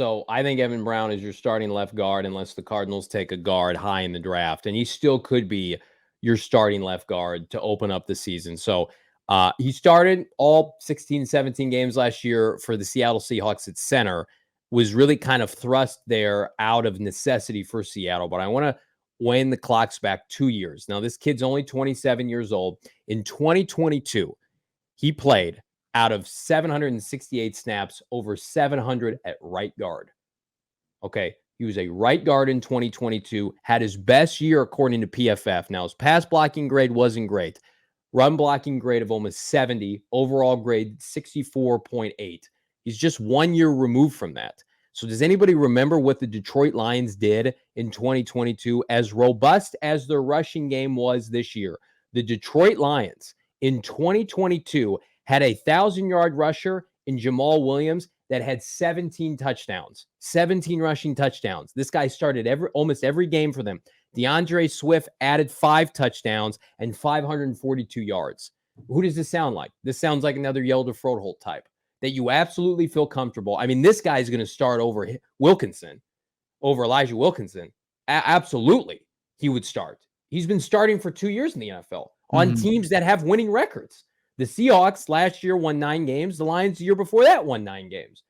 So I think Evan Brown is your starting left guard unless the Cardinals take a guard high in the draft. And he still could be your starting left guard to open up the season. So he started all 16, 17 games last year for the Seattle Seahawks at center, was really kind of thrust there out of necessity for Seattle. But I want to wind the clocks back 2 years. Now, this kid's only 27 years old. In 2022, he played out of 768 snaps, over 700 at right guard. Okay, he was a right guard in 2022, had his best year according to PFF. Now, his pass blocking grade wasn't great. Run blocking grade of almost 70, overall grade 64.8. He's just 1 year removed from that. So does anybody remember what the Detroit Lions did in 2022? As robust as their rushing game was this year, the Detroit Lions in 2022 had a 1,000-yard rusher in Jamal Williams that had 17 touchdowns, 17 rushing touchdowns. This guy started almost every game for them. DeAndre Swift added 5 touchdowns and 542 yards. Who does this sound like? This sounds like another Yelder Froholt type that you absolutely feel comfortable. I mean, this guy's going to start over Wilkinson, over Elijah Wilkinson. Absolutely, he would start. He's been starting for 2 years in the NFL on teams that have winning records. The Seahawks last year won 9 games. The Lions the year before that won 9 games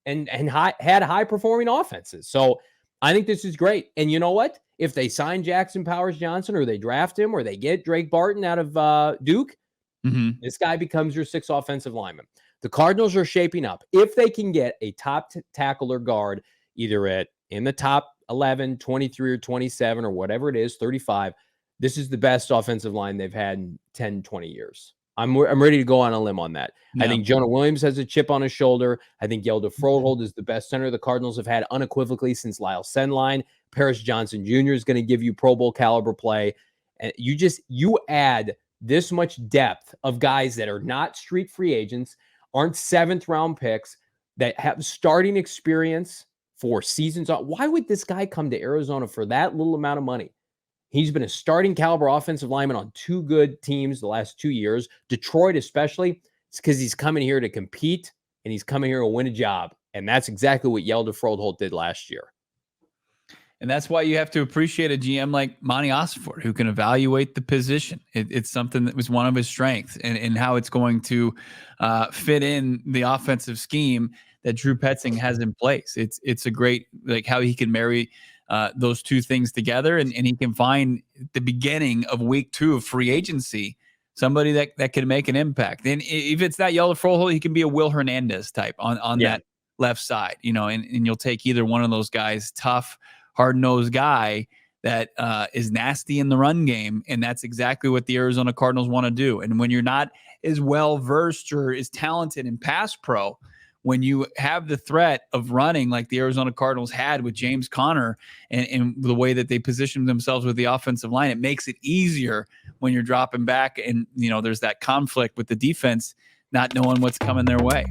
and had high-performing offenses. So I think this is great. And you know what? If they sign Jackson Powers-Johnson or they draft him or they get Drake Barton out of Duke, this guy becomes your 6th offensive lineman. The Cardinals are shaping up. If they can get a top tackle or guard, either in the top 11, 23 or 27 or whatever it is, 35, this is the best offensive line they've had in 10, 20 years. I'm ready to go on a limb on that. Yeah. I think Jonah Williams has a chip on his shoulder. I think Yelder Froholt is the best center the Cardinals have had unequivocally since Lyle Sendline. Paris Johnson Jr. is going to give you Pro Bowl caliber play. And you add this much depth of guys that are not street free agents, aren't 7th round picks, that have starting experience for seasons. Why would this guy come to Arizona for that little amount of money? He's been a starting caliber offensive lineman on 2 good teams the last 2 years. Detroit especially, it's because he's coming here to compete and he's coming here to win a job. And that's exactly what Yelder Froholt did last year. And that's why you have to appreciate a GM like Monty Ossenfort, who can evaluate the position. It's something that was one of his strengths, and how it's going to fit in the offensive scheme that Drew Petzing has in place. It's a great, like, how he can marry those two things together, and he can find the beginning of week 2 of free agency somebody that can make an impact. And if it's not Yelder Froholt, he can be a Will Hernandez type on that left side, and you'll take either one of those guys, tough, hard-nosed guy that is nasty in the run game, and that's exactly what the Arizona Cardinals want to do. And when you're not as well-versed or as talented in pass pro, when you have the threat of running like the Arizona Cardinals had with James Conner and the way that they positioned themselves with the offensive line, it makes it easier when you're dropping back and, there's that conflict with the defense not knowing what's coming their way.